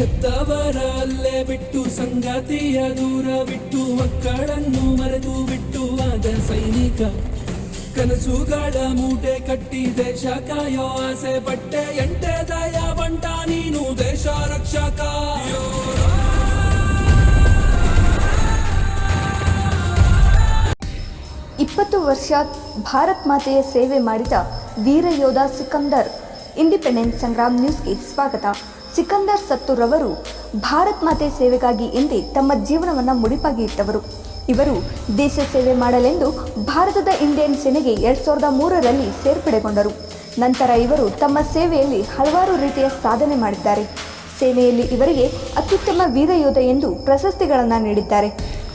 ಹೆತ್ತವರ ಅಲ್ಲೇ ಬಿಟ್ಟು ಸಂಗಾತಿಯ ದೂರ ಬಿಟ್ಟು ಮಕ್ಕಳನ್ನು ಮರೆತು ಬಿಟ್ಟು ಆದ ಸೈನಿಕ ಕನಸುಗಳ ಮೂಟೆ ಕಟ್ಟಿ ದೇಶ ಕಾಯೋ ಆಸೆ ಪಟ್ಟೆ ಎಂಟೆ ದಯ ಬಂಟ ನೀನು ದೇಶ ರಕ್ಷಕ 20 ವರ್ಷ ಭಾರತ್ ಮಾತೆಯ ಸೇವೆ ಮಾಡಿದ ವೀರ ಯೋಧ ಸಿಕಂದರ್ ಇಂಡಿಪೆಂಡೆನ್ಸ್ ಸಂಗ್ರಾಮ್ ನ್ಯೂಸ್ಗೆ ಸ್ವಾಗತ. ಸಿಕಂದರ್ ಸತ್ತೂರವರು ಭಾರತ್ ಮಾತೆ ಸೇವೆಗಾಗಿ ಎಂದೇ ತಮ್ಮ ಜೀವನವನ್ನು ಮುಡಿಪಾಗಿ ಇಟ್ಟವರು. ಇವರು ದೇಶ ಸೇವೆ ಮಾಡಲೆಂದು ಭಾರತದ ಇಂಡಿಯನ್ ಸೇನೆಗೆ 2003ರಲ್ಲಿ ಸೇರ್ಪಡೆಗೊಂಡರು. ನಂತರ ಇವರು ತಮ್ಮ ಸೇವೆಯಲ್ಲಿ ಹಲವಾರು ರೀತಿಯ ಸಾಧನೆ ಮಾಡಿದ್ದಾರೆ. ಸೇನೆಯಲ್ಲಿ ಇವರಿಗೆ ಅತ್ಯುತ್ತಮ ವೀರ ಯೋಧ ಎಂದು ಪ್ರಶಸ್ತಿಗಳನ್ನು ನೀಡಿದ್ದಾರೆ.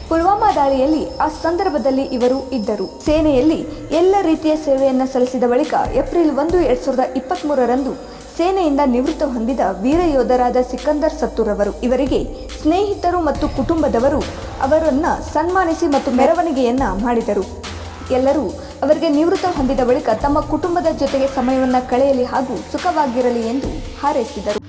ಪುಲ್ವಾಮಾ ದಾಳಿಯಲ್ಲಿ ಆ ಸಂದರ್ಭದಲ್ಲಿ ಇವರು ಇದ್ದರು. ಸೇನೆಯಲ್ಲಿ ಎಲ್ಲ ರೀತಿಯ ಸೇವೆಯನ್ನು ಸಲ್ಲಿಸಿದ ಬಳಿಕ ಏಪ್ರಿಲ್ 1, 2023ರಂದು ಸೇನೆಯಿಂದ ನಿವೃತ್ತ ಹೊಂದಿದ ವೀರ ಯೋಧರಾದ ಸಿಕಂದರ್ ಸತ್ತೂರವರು ಇವರಿಗೆ ಸ್ನೇಹಿತರು ಮತ್ತು ಕುಟುಂಬದವರು ಅವರನ್ನು ಸನ್ಮಾನಿಸಿ ಮತ್ತು ಮೆರವಣಿಗೆಯನ್ನ ಮಾಡಿದರು. ಎಲ್ಲರೂ ಅವರಿಗೆ ನಿವೃತ್ತ ಹೊಂದಿದ ಬಳಿಕ ತಮ್ಮ ಕುಟುಂಬದ ಜೊತೆಗೆ ಸಮಯವನ್ನು ಕಳೆಯಲಿ ಹಾಗೂ ಸುಖವಾಗಿರಲಿ ಎಂದು ಹಾರೈಸಿದರು.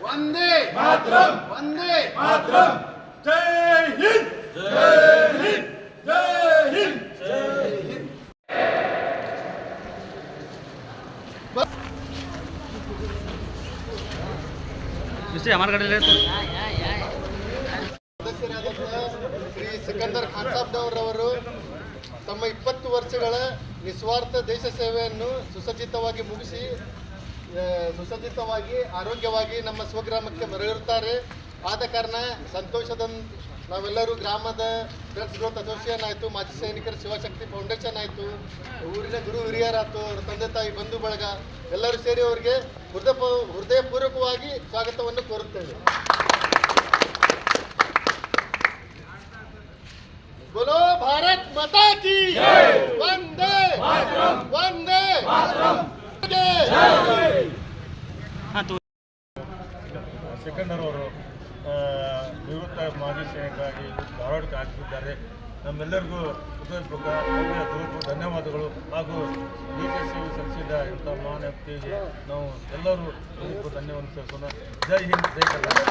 वंदे मातरम, वंदे मातरम, जय हिंद, जय हिंद, जय हिंद, जय हिंद. इसे हमारे गाड़ी ले तो ಶ್ರೀ ಸಿಕಂದರ್ ಖಾನ್ ಸಾಬ್ನವರವರು ತಮ್ಮ 20 ವರ್ಷಗಳ ನಿಸ್ವಾರ್ಥ ದೇಶ ಸೇವೆಯನ್ನು ಸುಸಜ್ಜಿತವಾಗಿ ಮುಗಿಸಿ ಸುಸಜ್ಜಿತವಾಗಿ ಆರೋಗ್ಯವಾಗಿ ನಮ್ಮ ಸ್ವಗ್ರಾಮಕ್ಕೆ ಮರಳಿರುತ್ತಾರೆ. ಆದ ಕಾರಣ ಸಂತೋಷದ ನಾವೆಲ್ಲರೂ ಗ್ರಾಮದ ಫ್ರೆಂಡ್ಸ್ ಗ್ರೋತ್ ಅಸೋಸಿಯೇಷನ್ ಆಯಿತು, ಮಾಜಿ ಸೈನಿಕರ ಶಿವಶಕ್ತಿ ಫೌಂಡೇಶನ್ ಆಯಿತು, ಊರಿನ ಗುರು ಹಿರಿಯರಾಯ್ತು, ಅವರ ತಂದೆ ತಾಯಿ ಬಂಧು ಬಳಗ ಎಲ್ಲರೂ ಸೇರಿ ಅವರಿಗೆ ಹೃದಯಪೂರ್ವಕವಾಗಿ ಸ್ವಾಗತವನ್ನು ಕೋರುತ್ತೇವೆ. बोलो भारत माता की जय, वंदे मातरम, वंदे मातरम, जय. ಸಿಕಂದರ್ ಅವರು ನಿವೃತ್ತ ಮಾಜಿ ಸೈನಿಕರಾಗಿ ಧಾರವಾಡಕ್ಕೆ ಹಾಕಿದ್ದಾರೆ. ನಮ್ಮೆಲ್ಲರಿಗೂ ಹೃದಯಪೂರ್ವಕ ಧನ್ಯವಾದಗಳು ಹಾಗೂ ದೇಶ ಸೇವೆ ಸಲ್ಲಿಸಿದ ಇಂಥ ಮಹಾನ್ ವ್ಯಕ್ತಿಗೆ ನಾವು ಎಲ್ಲರೂ ಧನ್ಯವಾದ ಸಲ್ಲಿಸೋಣ. ಜೈ ಹಿಂದ್, ಜೈ ಕರ್ನಾಟಕ.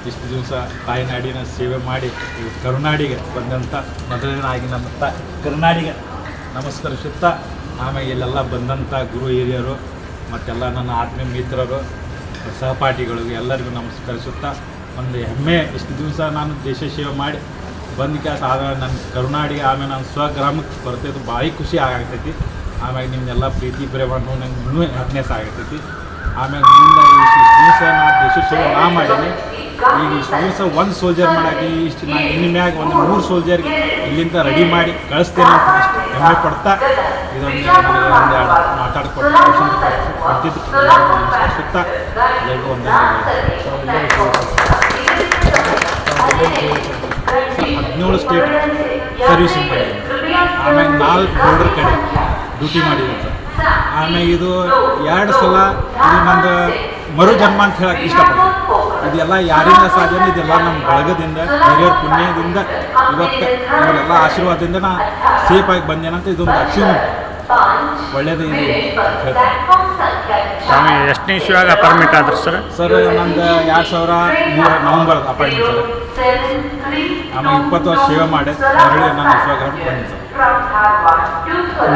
ಇಷ್ಟು ದಿವಸ ತಾಯ್ನಾಡಿನ ಸೇವೆ ಮಾಡಿ ಕರುನಾಡಿಗೆ ಬಂದಂಥ ಮೊದಲನೇದಾಗಿ ನಮ್ಮ ಕರುನಾಡಿಗೆ ನಮಸ್ಕರಿಸುತ್ತಾ, ಆಮೇಲೆ ಇಲ್ಲೆಲ್ಲ ಬಂದಂಥ ಗುರು ಹಿರಿಯರು ಮತ್ತೆಲ್ಲ ನನ್ನ ಆತ್ಮೀಯ ಮಿತ್ರರು ಸಹಪಾಠಿಗಳಿಗೂ ಎಲ್ಲರಿಗೂ ನಮಸ್ಕರಿಸುತ್ತಾ ಒಂದು ಹೆಮ್ಮೆ. ಇಷ್ಟು ದಿವಸ ನಾನು ದೇಶ ಸೇವೆ ಮಾಡಿ ಬಂದ ಕೆಲಸ ಆದ್ರೆ ನನ್ನ ಕರುನಾಡಿಗೆ ಆಮೇಲೆ ನನ್ನ ಸ್ವಗ್ರಾಮಕ್ಕೆ ಬರ್ತೈತೆ ಭಾರಿ ಖುಷಿ ಆಗತೈತಿ. ಆಮೇಲೆ ನಿಮ್ಮೆಲ್ಲ ಪ್ರೀತಿ ಪ್ರೇಮನು ನಂಗೆ ಇನ್ನೂ ಹ್ಯಾಪಿನೆಸ್ ಆಗತೈತಿ. ಆಮೇಲೆ ಮುಂದೆ ಇಷ್ಟು ದಿವಸ ನಾನು ದೇಶ ಸೇವೆ ನಾ ಮಾಡೀನಿ. ಈಗ ಇಷ್ಟು ದಿವಸ ಒಂದು ಸೋಲ್ಜರ್ ಮಾಡಾಕಿ ಇಷ್ಟು ನಾನು ಇನ್ನು ಮ್ಯಾಗ ಒಂದು 3 ಸೋಲ್ಜರ್ಗೆ ಇಲ್ಲಿಂದ ರೆಡಿ ಮಾಡಿ ಕಳಿಸ್ತೇನೆ ಅಂತ ಇಷ್ಟು ಹೆಮ್ಮೆ ಪಡ್ತಾ ಇದೊಂದು ನನಗೆ ಒಂದೆರಡು ಮಾತಾಡ್ಕೊಟ್ಟು ಕೊಟ್ಟಿದ್ದು ಸುತ್ತ ಎಲ್ಲರಿಗೂ ಒಂದು 17 ಸ್ಟೇಟ್ ಸರ್ವಿಸಿಂಗ್ ಮಾಡಿದ್ದೀನಿ. ಆಮೇಲೆ 4 ಬಾರ್ಡರ್ ಕಡೆ ಡ್ಯೂಟಿ ಮಾಡಿದ್ದೀನಿ ಸರ್. ಆಮೇಲೆ ಇದು 2 ಸಲ ಇದು ನಂದು ಮರು ಜನ್ಮ ಅಂತ ಹೇಳಕ್ಕೆ ಇಷ್ಟಪಡ್ತೀನಿ. ಇದೆಲ್ಲ ಯಾರಿಂದ ಸಾಧ್ಯ, ಇದೆಲ್ಲ ನಮ್ಮ ಬಳಗದಿಂದ ಹಿರಿಯರ ಪುಣ್ಯದಿಂದ ಇವತ್ತು ಇವರೆಲ್ಲ ಆಶೀರ್ವಾದದಿಂದ ನಾ ಸೇಫಾಗಿ ಬಂದೇನಂತ ಇದೊಂದು ಅಚೀವ್ಮೆಂಟ್ ಒಳ್ಳೆಯದು ಇದು ಹೇಳ್ತೀನಿ. ಆಮೇಲೆ ಎಷ್ಟನೇ ಇಶ್ಯೂವಾಗ ಅಪಾಯಿಂಟ್ಮೆಂಟ್ ಆದ್ರಿ ಸರ್? ಸರ್ ನಂದು 2003 ನವಂಬರ್ ಅಪಾಯಿಂಟ್ಮೆಂಟ್ ಸರ್. ಆಮೇಲೆ 20 ವರ್ಷ ಸೇವೆ ಮಾಡಿ ಮರಳಿ ನನ್ನ ಸ್ವಗ್ರಾಮಕ್ಕೆ ಬಂದೆ ಸರ್.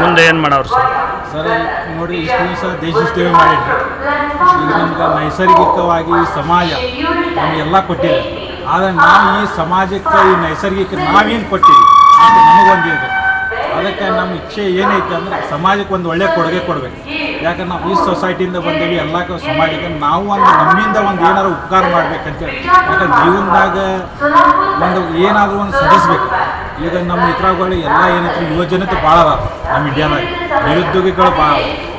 ಮುಂದೆ ಏನು ಮಾಡವ್ರು ಸರ್? ಸರ್ ನೋಡಿರಿ, ಇಷ್ಟು ದಿವಸ ದೇಶ ಸೇವೆ ಮಾಡಿದ್ರಿ. ಈಗ ನಮ್ಗೆ ನೈಸರ್ಗಿಕವಾಗಿ ಈ ಸಮಾಜ ನಮಗೆಲ್ಲ ಕೊಟ್ಟಿದೆ. ಆದರೆ ನಾವು ಈ ಸಮಾಜಕ್ಕೆ ಈ ನೈಸರ್ಗಿಕ ನಾವೇನು ಕೊಟ್ಟಿವಿ ಅಂತ ನಮಗೊಂದಿದೆ. ಅದಕ್ಕೆ ನಮ್ಮ ಇಚ್ಛೆ ಏನೈತೆ ಅಂದರೆ ಸಮಾಜಕ್ಕೆ ಒಂದು ಒಳ್ಳೆಯ ಕೊಡುಗೆ ಕೊಡಬೇಕು. ಯಾಕಂದ್ರೆ ನಾವು ಈ ಸೊಸೈಟಿಯಿಂದ ಬಂದೇವಿ, ಎಲ್ಲ ಸಮಾಜಕ್ಕೆ ನಾವು ಒಂದು ನಮ್ಮಿಂದ ಒಂದು ಏನಾದ್ರು ಉಪಕಾರ ಮಾಡ್ಬೇಕಂತೇಳಿ. ಯಾಕಂದ್ರೆ ಜೀವನದಾಗ ಒಂದು ಏನಾದರೂ ಒಂದು ಸಲ್ಲಿಸ್ಬೇಕು. ಈಗ ನಮ್ಮ ಇತರಗಳು ಎಲ್ಲ ಏನೈತಿ ಯುವಜನತೆ ಭಾಳ ಅದಾವ ನಮ್ಮ ಇಂಡಿಯಾದಾಗ, ನಿರುದ್ಯೋಗಿಗಳು ಭಾಳ.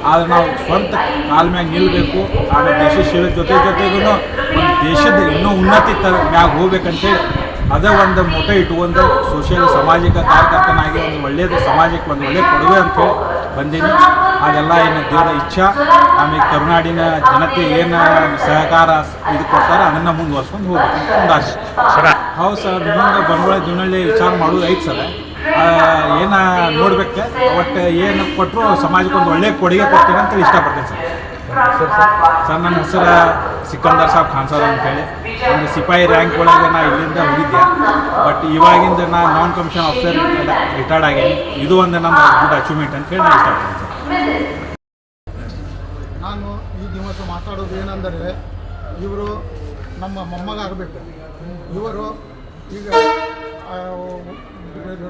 ಆದರೆ ನಾವು ಸ್ವಂತ ಕಾಲ ಮ್ಯಾಗ ನಿಲ್ಲಬೇಕು. ಆಮೇಲೆ ದೇಶ ಸೇವೆ ಜೊತೆಗೂ ಒಂದು ದೇಶದ ಇನ್ನೂ ಉನ್ನತಿ ಮ್ಯಾಗ ಹೋಗ್ಬೇಕಂತೇಳಿ ಅದೇ ಒಂದು ಮೋಟೋ ಇಟ್ಕೊಂಡು ಸೋಷಿಯಲ್ ಸಾಮಾಜಿಕ ಕಾರ್ಯಕರ್ತನಾಗಿ ಒಂದು ಒಳ್ಳೆಯದು ಸಮಾಜಕ್ಕೆ ಒಂದು ಒಳ್ಳೆಯ ಕೊಡುಗೆ ಅಂತೇಳಿ ಬಂದೀನಿ. ಅದೆಲ್ಲ ಏನು ದೇವರ ಇಚ್ಛಾ. ಆಮೇಲೆ ಕರುನಾಡಿನ ಜನತೆ ಏನು ಸಹಕಾರ ಇದು ಕೊಡ್ತಾರೆ ಅದನ್ನು ಮುಂದುವರ್ಸ್ಕೊಂಡು ಹೋಗ್ಬೇಕು ಒಂದು ಆಸೆ ಸರ. ಹೌದು ಸರ್, ಮುಂದೆ ಬಂಡವಾಳ ಜೀವನದಲ್ಲಿ ವಿಚಾರ ಮಾಡೋದು ಐತೆ ಸರ್. ಏನು ನೋಡ್ಬೇಕು, ಒಟ್ಟು ಏನು ಕೊಟ್ಟರು ಸಮಾಜಕ್ಕೆ ಒಂದು ಒಳ್ಳೆಯ ಕೊಡುಗೆ ಕೊಡ್ತೀನಿ ಅಂತೇಳಿ ಇಷ್ಟಪಡ್ತೀನಿ ಸರ್. ಸರ್ ನನ್ನ ಹೆಸರು ಸಿಕಂದರ್ ಸಾಬ್ ಖಾನ್ ಸಾಬ್ ಅಂತೇಳಿ. ಒಂದು ಸಿಪಾಯಿ ರ್ಯಾಂಕ್ ಒಳಗೆ ನಾ ಇಲ್ಲಿಂದ ಹೋಗಿದ್ದೆ. ಬಟ್ ಇವಾಗಿಂದ ನಾ ನಾನ್ ಕಮಿಷನ್ ಆಫೀಸರ್ ರಿಟೈರ್ಡ್ ಆಗೀನಿ. ಇದು ಒಂದು ನಮ್ಮ ಗುಡ್ ಅಚೀವ್ಮೆಂಟ್ ಅಂತೇಳಿ ನಾನು ಇಷ್ಟಪಡ್ತೀನಿ ಸರ್. ನಾನು ಈ ದಿವಸ ಮಾತಾಡೋದು ಏನಂದರೆ, ಇವರು ನಮ್ಮ ಮೊಮ್ಮಗ ಆಗಬೇಕು. ಇವರು ಈಗ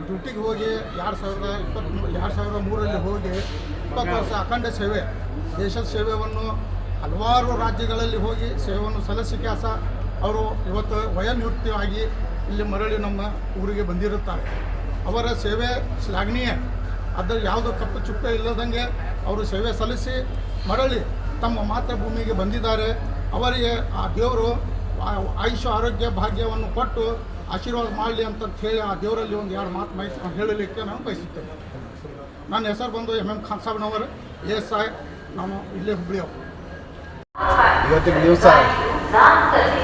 ಡ್ಯೂಟಿಗೆ ಹೋಗಿ 2003ರಲ್ಲಿ ಹೋಗಿ 20 ವರ್ಷ ಅಖಂಡ ಸೇವೆ, ದೇಶದ ಸೇವೆಯನ್ನು ಹಲವಾರು ರಾಜ್ಯಗಳಲ್ಲಿ ಹೋಗಿ ಸೇವೆಯನ್ನು ಸಲ್ಲಿಸಿ ಕೆಲಸ ಅವರು ಇವತ್ತು ವಯೋನಿವೃತ್ತಿಯಾಗಿ ಇಲ್ಲಿ ಮರಳಿ ನಮ್ಮ ಊರಿಗೆ ಬಂದಿರುತ್ತಾರೆ. ಅವರ ಸೇವೆ ಶ್ಲಾಘನೀಯ. ಅದರ ಯಾವುದೋ ಕಪ್ಪು ಚುಕ್ಕೆ ಇಲ್ಲದಂಗೆ ಅವರು ಸೇವೆ ಸಲ್ಲಿಸಿ ಮರಳಿ ತಮ್ಮ ಮಾತೃಭೂಮಿಗೆ ಬಂದಿದ್ದಾರೆ. ಅವರಿಗೆ ಆ ದೇವರು ಆಯುಷ್ಯ ಆರೋಗ್ಯ ಭಾಗ್ಯವನ್ನು ಕೊಟ್ಟು ಆಶೀರ್ವಾದ ಮಾಡಲಿ ಅಂತ ಹೇಳಿ ಆ ದೇವರಲ್ಲಿ ಒಂದು 2 ಮಾತು ಮಾಹಿತಿ ಹೇಳಲಿಕ್ಕೆ ನಾನು ಬಯಸುತ್ತೇನೆ. ನನ್ನ ಹೆಸರು ಬಂದು MM ಖಾನ್ ಸಾಬ್ನವರು, ASI, ನಾನು ಇಲ್ಲೇ ಹುಬ್ಬಳ್ಳಿಯವರು. ಇವತ್ತಿನ ದಿವಸ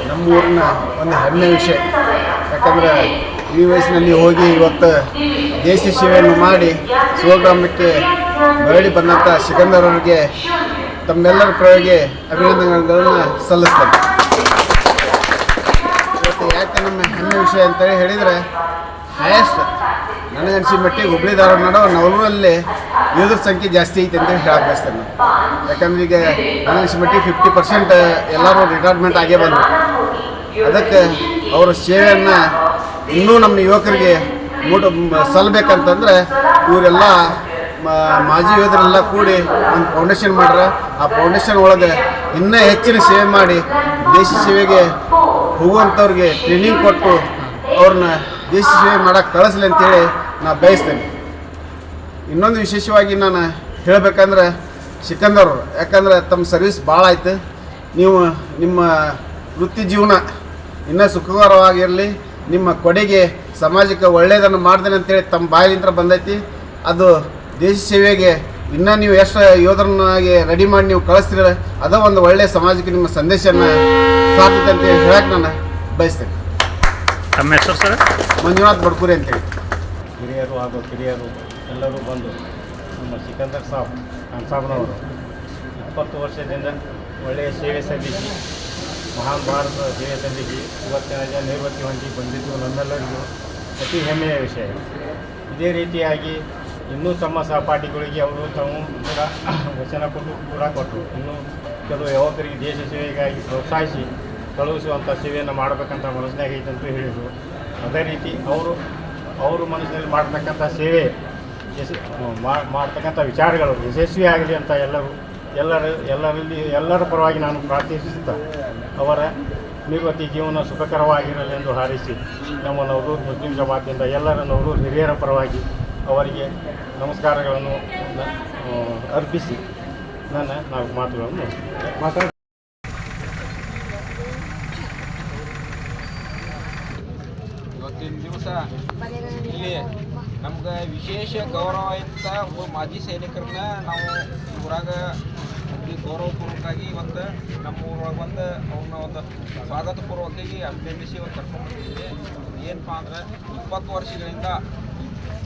ನಮ್ಮೂರಿನ ಒಂದು ಹೆಮ್ಮೆ ವಿಷಯ. ಯಾಕಂದರೆ ಈ ವಯಸ್ಸಿನಲ್ಲಿ ಹೋಗಿ ಇವತ್ತು ದೇಶ ಸೇವೆಯನ್ನು ಮಾಡಿ ಸ್ವಗ್ರಾಮಕ್ಕೆ ಮರಳಿ ಬಂದಂಥ ಸಿಕಂದರ್ ಅವರಿಗೆ ತಮ್ಮೆಲ್ಲರ ಪರವಾಗಿ ಅಭಿನಂದನೆಗಳನ್ನು ಸಲ್ಲಿಸ್ತೇನೆ. ಇವತ್ತು ಯಾಕೆ ನಮ್ಮ ಹೆಮ್ಮೆ ವಿಷಯ ಅಂತೇಳಿ ಹೇಳಿದರೆ, ಹೈಯೆಸ್ಟ್ ನನಗನ್ಸಿದ ಮಟ್ಟಿಗೆ ಹುಬ್ಬಳ್ಳಿ ಧಾರವಾಡ ನಡುವ ನವಲೂರಲ್ಲಿ ಯೋಧರ ಸಂಖ್ಯೆ ಜಾಸ್ತಿ ಐತೆ ಅಂತೇಳಿ ಹೇಳಕ್ಕೆ ಬಯಸ್ತೇನೆ ನಾನು. ಯಾಕಂದ್ರೆ ಈಗ ನನಗನ್ಸಿದ ಮಟ್ಟಿಗೆ 50% ಎಲ್ಲರೂ ರಿಟೈರ್ಮೆಂಟ್ ಆಗೇ ಬಂದರು. ಅದಕ್ಕೆ ಅವರ ಸೇವೆಯನ್ನು ಇನ್ನೂ ನಮ್ಮ ಯುವಕರಿಗೆ ಸಲ್ಲಬೇಕಂತಂದರೆ ಇವರೆಲ್ಲ ಮಾಜಿ ಯೋಧರೆಲ್ಲ ಕೂಡಿ ಒಂದು ಫೌಂಡೇಶನ್ ಮಾಡ್ರೆ, ಆ ಫೌಂಡೇಶನ್ ಒಳಗೆ ಇನ್ನೂ ಹೆಚ್ಚಿನ ಸೇವೆ ಮಾಡಿ ದೇಶ ಸೇವೆಗೆ ಹೋಗುವಂಥವ್ರಿಗೆ ಟ್ರೈನಿಂಗ್ ಕೊಟ್ಟು ಅವ್ರನ್ನ ದೇಶ ಸೇವೆ ಮಾಡೋಕ್ಕೆ ಕಳಿಸ್ಲಿ ಅಂತೇಳಿ ನಾನು ಬಯಸ್ತೇನೆ. ಇನ್ನೊಂದು ವಿಶೇಷವಾಗಿ ನಾನು ಹೇಳಬೇಕಂದ್ರೆ ಸಿಕಂದರ್ ಅವರು, ಯಾಕಂದ್ರೆ ತಮ್ಮ ಸರ್ವಿಸ್ ಭಾಳ ಆಯ್ತು. ನೀವು ನಿಮ್ಮ ವೃತ್ತಿ ಜೀವನ ಇನ್ನೂ ಸುಖಕರವಾಗಿರಲಿ, ನಿಮ್ಮ ಕೊಡುಗೆ ಸಮಾಜಕ್ಕೆ ಒಳ್ಳೆಯದನ್ನು ಮಾಡ್ದೇನೆ ಅಂತೇಳಿ ತಮ್ಮ ಬಾಯಿಲಿಂದ ಬಂದೈತಿ. ಅದು ದೇಶ ಸೇವೆಗೆ ಇನ್ನೂ ನೀವು ಎಷ್ಟು ಯೋಧರನ್ನಾಗಿ ರೆಡಿ ಮಾಡಿ ನೀವು ಕಳಿಸ್ತೀರ, ಅದು ಒಂದು ಒಳ್ಳೆಯ ಸಮಾಜಕ್ಕೆ ನಿಮ್ಮ ಸಂದೇಶನ ಸಾಧ್ಯತೆ ಅಂತೇಳಿ ಹೇಳಕ್ಕೆ ನಾನು ಬಯಸ್ತೇನೆ. ನಮ್ಮ ಹೆಸರು ಸರ್? ಮಂಜುನಾಥ್ ಬಡ್ಕೂರಿ ಅಂತೇಳಿ. ಹಿರಿಯರು ಹಾಗೂ ಕಿರಿಯರು ಎಲ್ಲರೂ ಬಂದು ನಮ್ಮ ಸಿಕಂದರ್ ಸಾಬ್ ಖಾನ್ ಸಾಬ್ನವರು 20 ವರ್ಷದಿಂದ ಒಳ್ಳೆಯ ಸೇವೆ ಸಲ್ಲಿಸಿ, ಮಹಾನ್ ಭಾರತ ಸೇವೆ ಸಲ್ಲಿಸಿ ಇವತ್ತಿನ ನಿವೃತ್ತಿ ಹೊಂದಿ ಬಂದಿದ್ದು ನಮ್ಮೆಲ್ಲರಿಗೂ ಅತಿ ಹೆಮ್ಮೆಯ ವಿಷಯ. ಇದೇ ರೀತಿಯಾಗಿ ಇನ್ನೂ ತಮ್ಮ ಸಹಪಾಠಿಗಳಿಗೆ ಅವರು ತಾವು ಕೂಡ ವಚನ ಕೊಟ್ಟು ಇನ್ನೂ ಕೆಲವು ಯುವಕರಿಗೆ ದೇಶ ಸೇವೆಗಾಗಿ ಪ್ರೋತ್ಸಾಹಿಸಿ ಕಳುಹಿಸುವಂಥ ಸೇವೆಯನ್ನು ಮಾಡಬೇಕಂತ ಮನಸ್ಸಿನಾಗ ಐತೆ ಅಂತ ಹೇಳಿದರು. ಅದೇ ರೀತಿ ಅವರು ಮನಸ್ಸಿನಲ್ಲಿ ಮಾಡ್ತಕ್ಕಂಥ ಸೇವೆ ಮಾಡ್ತಕ್ಕಂಥ ವಿಚಾರಗಳು ಯಶಸ್ವಿ ಆಗಲಿ ಅಂತ ಎಲ್ಲರ ಪರವಾಗಿ ನಾನು ಪ್ರಾರ್ಥಿಸುತ್ತಾ ಅವರ ನಿರ್ವತಿ ಜೀವನ ಸುಖಕರವಾಗಿರಲಿ ಎಂದು ಹಾರೈಸಿ ನಮ್ಮ ನವಲೂರು ಮುಸ್ಲಿಂ ಜಮಾತಿಯಿಂದ ಎಲ್ಲರ ನವಲೂರು ಹಿರಿಯರ ಪರವಾಗಿ ಅವರಿಗೆ ನಮಸ್ಕಾರಗಳನ್ನು ಅರ್ಪಿಸಿ ನನ್ನ ನಾವು ಮಾತುಗಳನ್ನು ಮಾತಾಡ ಇವತ್ತಿನ ದಿವಸ ಇಲ್ಲಿ ನಮ್ಗೆ ವಿಶೇಷ ಗೌರವ ಅಂತ ಒಬ್ಬ ಮಾಜಿ ಸೈನಿಕರನ್ನ ನಾವು ಊರಾಗ ಗೌರವಪೂರ್ವಕವಾಗಿ ಇವತ್ತು ನಮ್ಮ ಊರೊಳಗೆ ಬಂದು ಅವ್ರನ್ನ ಒಂದು ಸ್ವಾಗತಪೂರ್ವಕವಾಗಿ ಅಭಿನಂದಿಸಿ ಒಂದು ಕರ್ಕೊಂಡ್ಬಂದಿದ್ದೀವಿ. ಏನಪ್ಪ ಅಂದ್ರೆ 20 ವರ್ಷಗಳಿಂದ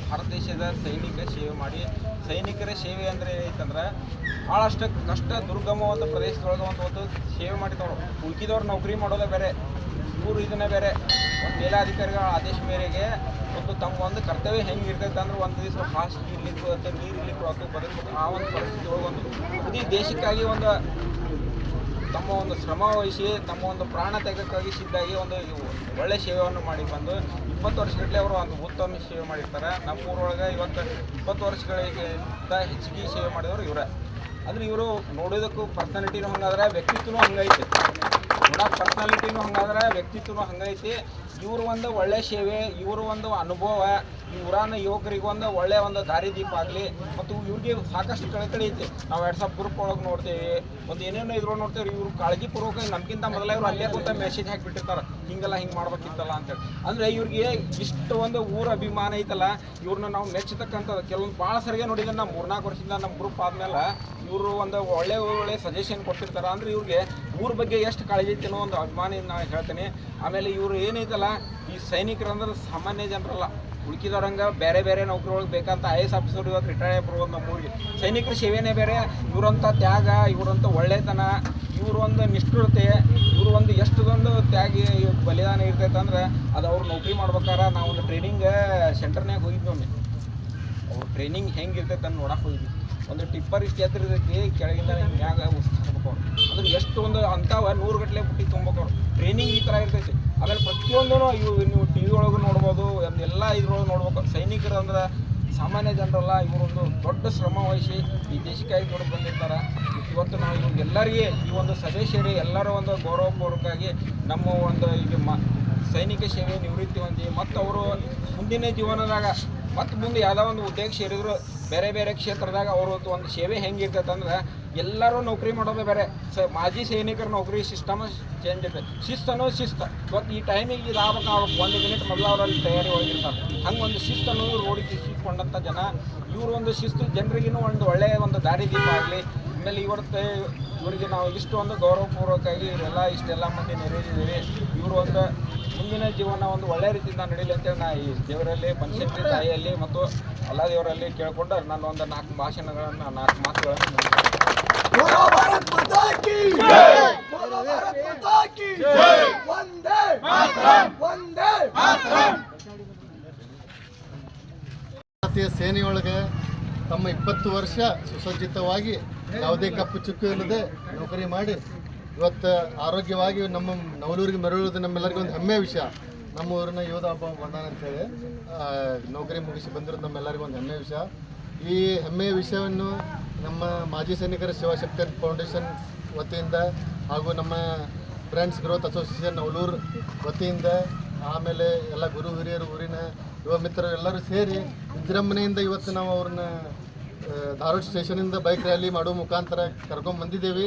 ಭಾರತ ದೇಶದ ಸೈನಿಕ ಸೇವೆ ಮಾಡಿ, ಸೈನಿಕರ ಸೇವೆ ಅಂದರೆ ಏನೈತಂದ್ರೆ ಭಾಳಷ್ಟು ಕಷ್ಟ ದುರ್ಗಮವಾದ ಪ್ರದೇಶದೊಳಗೆ ಒಂದು ಸೇವೆ ಮಾಡಿದವರು. ಉಳ್ಕಿದವ್ರು ನೌಕರಿ ಮಾಡೋದೇ ಬೇರೆ, ಇವರು ಇದನ್ನೇ ಬೇರೆ. ಒಂದು ಮೇಲಾಧಿಕಾರಿಗಳ ಆದೇಶ ಮೇರೆಗೆ ತಮ್ಮ ಒಂದು ಕರ್ತವ್ಯ ಹೆಂಗೆ ಇರ್ತೈತೆ ಅಂದ್ರೆ ಒಂದು ದಿವಸ ಫಾಸ್ಟ್ ಇರ್ಲಿಕ್ಕೆ ಅಥವಾ ನೀರು ಇರ್ಲಿಕ್ಕೆ ಅಥವಾ ಬದುಕಬೇಕು ಆ ಒಂದು ಪರಿಸ್ಥಿತಿ ಒಳಗೆ ಒಂದು ಇಡೀ ದೇಶಕ್ಕಾಗಿ ಒಂದು ತಮ್ಮ ಒಂದು ಶ್ರಮ ವಹಿಸಿ ತಮ್ಮ ಒಂದು ಪ್ರಾಣ ತ್ಯಾಗಕ್ಕಾಗಿ ಸಿದ್ಧಾಗಿ ಒಂದು ಒಳ್ಳೆಯ ಸೇವೆಯನ್ನು ಮಾಡಿ ಬಂದು 20 ವರ್ಷಗಟ್ಟಲೆ ಅವರು ಒಂದು ಉತ್ತಮ ಸೇವೆ ಮಾಡಿರ್ತಾರೆ. ನಮ್ಮೂರೊಳಗೆ ಇವತ್ತು 20 ವರ್ಷಗಳಿಗಿಂತ ಹೆಚ್ಚಿಗೆ ಸೇವೆ ಮಾಡಿದವರು ಇವರೇ. ಅಂದರೆ ಇವರು ನೋಡೋದಕ್ಕೂ ಪರ್ಸನಾಲಿಟಿನೂ ಹಂಗಾದ್ರೆ ವ್ಯಕ್ತಿತ್ವನೂ ಹಂಗೈತೆ, ನೋಡೋಕೆ ಪರ್ಸನಾಲಿಟಿನೂ ಹಂಗಾದ್ರೆ ವ್ಯಕ್ತಿತ್ವನೂ ಹಂಗೈತಿ. ಇವರು ಒಂದು ಒಳ್ಳೆಯ ಸೇವೆ, ಇವರು ಒಂದು ಅನುಭವ ಈ ಊರಾನ ಯುವಕರಿಗೆ ಒಂದು ಒಳ್ಳೆಯ ಒಂದು ದಾರಿದೀಪ ಆಗಲಿ. ಮತ್ತು ಇವ್ರಿಗೆ ಸಾಕಷ್ಟು ಕಳಕಳಿ ಐತಿ. ನಾವು ವಾಟ್ಸಪ್ ಗ್ರೂಪ್ ಒಳಗೆ ನೋಡ್ತೇವೆ, ಒಂದು ಏನೇನೋ ಇದ್ರೊಳಗೆ ನೋಡ್ತೇವೆ. ಇವರು ಕಾಳಜಿಪೂರ್ವಕ ನಮ್ಗಿಂತ ಮೊದಲ ಇವರು ಅಲ್ಲೇ ಕೂತ ಮೆಸೇಜ್ ಹಾಕಿಬಿಟ್ಟಿರ್ತಾರೆ, ಹಿಂಗೆಲ್ಲ ಹಿಂಗೆ ಮಾಡ್ಬೇಕಿತ್ತಲ್ಲ ಅಂತೇಳಿ. ಅಂದರೆ ಇವ್ರಿಗೆ ಇಷ್ಟು ಒಂದು ಊರ ಅಭಿಮಾನ ಐತಲ್ಲ, ಇವ್ರನ್ನ ನಾವು ಮೆಚ್ಚತಕ್ಕಂಥದ್ದು. ಕೆಲವೊಂದು ಭಾಳ ಸರಿಗೆ ನೋಡಿದ್ರೆ ನಾವು 3-4 ವರ್ಷದಿಂದ ನಮ್ಮ ಗ್ರೂಪ್ ಆದಮೇಲೆ ಇವರು ಒಂದು ಒಳ್ಳೆ ಸಜೆಷನ್ ಕೊಟ್ಟಿರ್ತಾರೆ. ಅಂದರೆ ಇವ್ರಿಗೆ ಊರ ಬಗ್ಗೆ ಎಷ್ಟು ಕಾಳಜಿ ಐತೆ ಅನ್ನೋ ಒಂದು ಅಭಿಮಾನ ನಾನು ಹೇಳ್ತೀನಿ. ಆಮೇಲೆ ಇವರು ಏನೈತಲ್ಲ, ಈ ಸೈನಿಕರಂದ್ರೆ ಸಾಮಾನ್ಯ ಜನರಲ್ಲ, ಉಳ್ಕಿದವ್ರಂಗೆ ಬೇರೆ ಬೇರೆ ನೌಕರಿ ಒಳಗೆ ಬೇಕಂತ IAS ಆಫೀಸರ್ ಇವತ್ತು ರಿಟೈರ್ ಆಗ್ಬಿಡ್ಬೋದು ನಮ್ಮೂರಿಗೆ. ಸೈನಿಕರ ಸೇವೆನೇ ಬೇರೆ, ಇವರಂಥ ತ್ಯಾಗ, ಇವರಂಥ ಒಳ್ಳೆತನ, ಇವರು ಒಂದು ನಿಷ್ಠುರತೆ, ಇವರು ಒಂದು ಎಷ್ಟೊಂದು ತ್ಯಾಗಿ ಬಲಿದಾನ ಇರ್ತೈತೆ ಅಂದ್ರೆ ಅದು ಅವ್ರು ನೌಕರಿ ಮಾಡ್ಬೇಕಾರೆ ನಾವು ಒಂದು ಟ್ರೈನಿಂಗ್ ಸೆಂಟರ್ನಾಗ ಹೋಗಿದ್ವಿ. ಒಮ್ಮೆ ಅವ್ರ ಟ್ರೈನಿಂಗ್ ಹೆಂಗೆ ಇರ್ತೈತೆ ಅಂತ ನೋಡಕ್ಕೆ ಹೋಗಿದ್ವಿ. ಒಂದು ಟಿಪ್ಪರ್ ಇಷ್ಟು ಎತ್ತರ ಇರ್ತೈತಿ, ಕೆಳಗಿಂದ ಮ್ಯಾಗ ಉಸ್ಬೇಕು ಅವ್ರು. ಅಂದ್ರೆ ಎಷ್ಟೊಂದು ಅಂಥವ 100 ಗಟ್ಟಲೆ ಬುಟ್ಟಿ ತುಂಬೇಕು ಅವ್ರು. ಟ್ರೈನಿಂಗ್ ಈ ಥರ ಇರ್ತೈತಿ. ಆಮೇಲೆ ಪ್ರತಿಯೊಂದೂ ನೀವು ಟಿ ವಿ ಒಳಗೂ ನೋಡ್ಬೋದು, ಎಲ್ಲ ಇದ್ರೊಳಗೆ ನೋಡ್ಬೇಕು. ಸೈನಿಕರು ಅಂದ್ರೆ ಸಾಮಾನ್ಯ ಜನರಲ್ಲ, ಇವರೊಂದು ದೊಡ್ಡ ಶ್ರಮ ವಹಿಸಿ ಈ ದೇಶಕ್ಕಾಗಿ ದುಡ್ಡು ಬಂದಿರ್ತಾರೆ. ಇವತ್ತು ನಾವು ಇವ್ರಿಗೆಲ್ಲರಿಗೆ ಈ ಒಂದು ಸಭೆ ಸೇರಿ ಎಲ್ಲರ ಒಂದು ಗೌರವಪೂರ್ವಕವಾಗಿ ನಮ್ಮ ಒಂದು ಈಗ ಸೈನಿಕ ಸೇವೆ ನಿವೃತ್ತಿ ಹೊಂದಿ ಮತ್ತು ಅವರು ಮುಂದಿನ ಜೀವನದಾಗ ಮತ್ತು ಮುಂದೆ ಯಾವುದೋ ಒಂದು ಉದ್ಯೋಗ ಸೇರಿದ್ರು ಬೇರೆ ಬೇರೆ ಕ್ಷೇತ್ರದಾಗ ಅವರು ಒಂದು ಸೇವೆ ಹೆಂಗೆ ಇರ್ತೈತೆ ಅಂದ್ರೆ ಎಲ್ಲರೂ ನೌಕರಿ ಮಾಡೋದು ಬೇರೆ. ಮಾಜಿ ಸೈನಿಕರ ನೌಕರಿ ಸಿಸ್ಟಮ್ ಚೇಂಜ್ ಇರ್ತೈತೆ. ಶಿಸ್ತನ್ನು ಶಿಸ್ತು ಇವತ್ತು ಈ ಟೈಮಿಗೆ ಇದು ಆಗ್ಬೇಕು, 1 ಮಿನಿಟ್ ಮೊದಲು ಅವರಲ್ಲಿ ತಯಾರಿ ಒಳಗಿರ್ತಾರೆ. ಹಂಗೆ ಒಂದು ಶಿಸ್ತನ್ನು ರೂಢಿಸಿಕೊಂಡಂಥ ಜನ ಇವರು ಒಂದು ಶಿಸ್ತು ಜನರಿಗೂ ಒಂದು ಒಳ್ಳೆಯ ಒಂದು ದಾರಿದೀಪ ಆಗಲಿ. ಆಮೇಲೆ ಇವರಿಗೆ ನಾವು ಇಷ್ಟು ಒಂದು ಗೌರವಪೂರ್ವಕವಾಗಿ ಇವರೆಲ್ಲ ಇಷ್ಟೆಲ್ಲ ಮಂದಿ ನೆರವೇರಿದ್ದೀವಿ. ಇವರು ಒಂದು ಮುಂದಿನ ಜೀವನ ಒಂದು ಒಳ್ಳೆಯ ರೀತಿಯಿಂದ ನಡೀಲಿ ಅಂತೇಳಿ ನಾ ಈ ದೇವರಲ್ಲಿ ಬನಶಂಕರಿ ತಾಯಿಯಲ್ಲಿ ಮತ್ತು ಎಲ್ಲ ದೇವರಲ್ಲಿ ಕೇಳ್ಕೊಂಡು ನಾನು ಒಂದು 4 ಭಾಷಣಗಳನ್ನು 4 ಮಾತುಗಳನ್ನು ಭಾರತೀಯ ಸೇನೆಯೊಳಗೆ ತಮ್ಮ 20 ವರ್ಷ ಸುಸಜ್ಜಿತವಾಗಿ ಯಾವುದೇ ಕಪ್ಪು ಚುಕ್ಕು ಇಲ್ಲದೆ ನೌಕರಿ ಮಾಡಿ ಇವತ್ತು ಆರೋಗ್ಯವಾಗಿ ನಮ್ಮ ನವಲೂರಿಗೆ ಮರಳುವುದು ನಮ್ಮೆಲ್ಲರಿಗೂ ಒಂದು ಹೆಮ್ಮೆಯ ವಿಷಯ. ನಮ್ಮ ಊರಿನ ಯೋಧ ಹಬ್ಬ ಬಂದಾನ ಅಂತೇಳಿ ನೌಕರಿ ಮುಗಿಸಿ ಬಂದಿರೋದು ನಮ್ಮೆಲ್ಲರಿಗೂ ಒಂದು ಹೆಮ್ಮೆಯ ವಿಷಯ. ಈ ಹೆಮ್ಮೆಯ ವಿಷಯವನ್ನು ನಮ್ಮ ಮಾಜಿ ಸೈನಿಕರ ಶಿವಶಕ್ತಿ ಫೌಂಡೇಶನ್ ವತಿಯಿಂದ ಹಾಗೂ ನಮ್ಮ ಫ್ರೆಂಡ್ಸ್ ಗ್ರೋತ್ ಅಸೋಸಿಯೇಷನ್ ನವಲೂರು ವತಿಯಿಂದ, ಆಮೇಲೆ ಎಲ್ಲ ಗುರು ಹಿರಿಯರು, ಊರಿನ ಯುವ ಮಿತ್ರರು ಎಲ್ಲರೂ ಸೇರಿ ವಿಜೃಂಭಣೆಯಿಂದ ಇವತ್ತು ನಾವು ಅವ್ರನ್ನ ಧಾರವಾಡ ಸ್ಟೇಷನಿಂದ ಬೈಕ್ ರ್ಯಾಲಿ ಮಾಡೋ ಮುಖಾಂತರ ಕರ್ಕೊಂಡು ಬಂದಿದ್ದೇವೆ.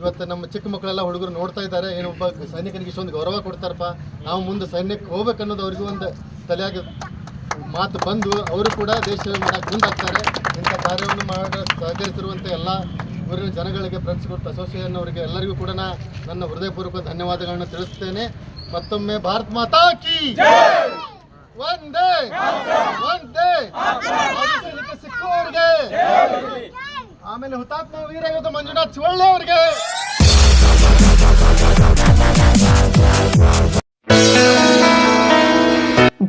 ಇವತ್ತು ನಮ್ಮ ಚಿಕ್ಕ ಮಕ್ಕಳೆಲ್ಲ ಹುಡುಗರು ನೋಡ್ತಾ ಇದ್ದಾರೆ, ಏನೊಬ್ಬ ಸೈನಿಕನಿಗೆ ಇಷ್ಟೊಂದು ಗೌರವ ಕೊಡ್ತಾರಪ್ಪ, ನಾವು ಮುಂದೆ ಸೈನ್ಯಕ್ಕೆ ಹೋಗ್ಬೇಕನ್ನೋದು ಅವ್ರಿಗೂ ಒಂದು ತಲೆಯಾಗಿ ಮಾತು ಬಂದು ಅವರು ಕೂಡ ದೇಶ ಸೇವೆ ಮಾಡೋಕ್ಕೆ ಮುಂದಾಗ್ತಾರೆ. ಇಂಥ ಕಾರ್ಯವನ್ನು ಮಾಡೋ ಸಹಕರಿಸಿರುವಂಥ ಎಲ್ಲ ಊರಿನ ಜನಗಳಿಗೆ, ಫ್ರೆಂಡ್ಸ್ ಗ್ರೂಪ್ ಅಸೋಸಿಯೇಷನ್ ಅವರಿಗೆ ಎಲ್ಲರಿಗೂ ಕೂಡ ನನ್ನ ಹೃದಯಪೂರ್ವಕ ಧನ್ಯವಾದಗಳನ್ನು ತಿಳಿಸ್ತೇನೆ. ಮತ್ತೊಮ್ಮೆ ಭಾರತ್ ಮಾತಾ ಕೀ ವಂದೇ ವಂದೇ. ಸಿಕ್ಕು ಅವ್ರಿಗೆ, ಆಮೇಲೆ ಹುತಾತ್ಮ ವೀರ ಯೋಧ ಮಂಜುನಾಥ್ ಶಿವಳ್ಳಿ ಅವರಿಗೆ.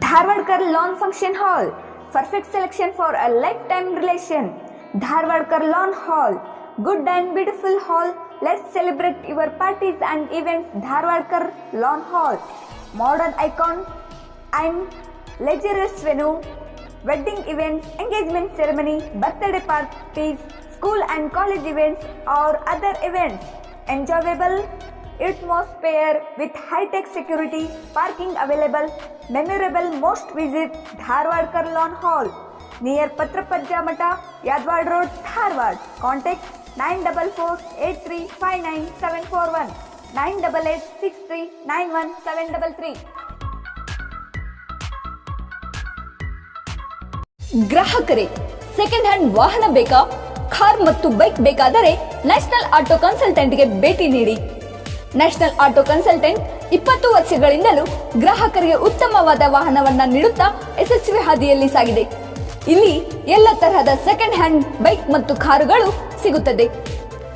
Dharwadkar Lawn Function Hall, perfect selection for a lifetime relation. Dharwadkar Lawn Hall, good and beautiful hall Let's celebrate your parties and events. Dharwadkar Lawn Hall, modern icon and luxurious venue, wedding events, engagement ceremony, birthday parties, school and college events or other events. Enjoyable atmosphere with high-tech security, parking available, memorable. Most visit Dharwadkar Lawn Hall near Patrapajja Mata, Yadwad Road, Dharwad. Contact 9448359741, 9886391733. ಗ್ರಾಹಕರೇ, second hand ವಾಹನ ಬೇಕಾ? Car ಮತ್ತು bike ಬೇಕಾದರೆ national auto ಕನ್ಸಲ್ಟೆಂಟ್ಗೆ ಭೇಟಿ ನೀಡಿ. National auto consultant 20 ವರ್ಷಗಳಿಂದಲೂ ಗ್ರಾಹಕರಿಗೆ ಉತ್ತಮವಾದ ವಾಹನವನ್ನ ನೀಡುತ್ತಾ ಯಶಸ್ವಿ ಹಾದಿಯಲ್ಲಿ ಸಾಗಿದೆ. ಇಲ್ಲಿ ಎಲ್ಲ ತರಹದ ಸೆಕೆಂಡ್ ಹ್ಯಾಂಡ್ ಬೈಕ್ ಮತ್ತು ಕಾರುಗಳು ಸಿಗುತ್ತದೆ.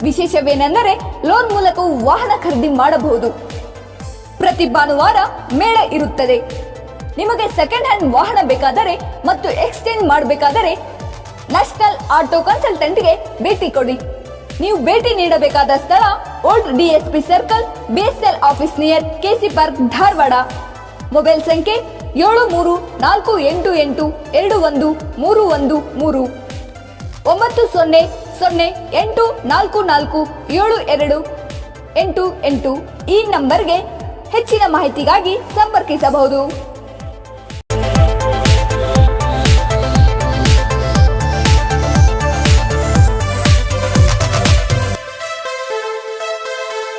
ವಿಶೇಷವೇನೆಂದರೆ ಲೋನ್ ಮೂಲಕವೂ ವಾಹನ ಖರೀದಿ ಮಾಡಬಹುದು. ಪ್ರತಿ ಭಾನುವಾರ ಮೇಳ ಇರುತ್ತದೆ. ನಿಮಗೆ ಸೆಕೆಂಡ್ ಹ್ಯಾಂಡ್ ವಾಹನ ಬೇಕಾದರೆ ಮತ್ತು ಎಕ್ಸ್ಚೇಂಜ್ ಮಾಡಬೇಕಾದರೆ ನ್ಯಾಷನಲ್ ಆಟೋ ಕನ್ಸಲ್ಟೆಂಟ್ಗೆ ಭೇಟಿ ಕೊಡಿ. ನೀವು ಭೇಟಿ ನೀಡಬೇಕಾದ ಸ್ಥಳ old DSP circle, BSL office near KC park, Dharwad. Mobile ಸಂಖ್ಯೆ 7348821313 9008447288. ಈ ನಂಬರ್ಗೆ ಹೆಚ್ಚಿನ ಮಾಹಿತಿಗಾಗಿ ಸಂಪರ್ಕಿಸಬಹುದು.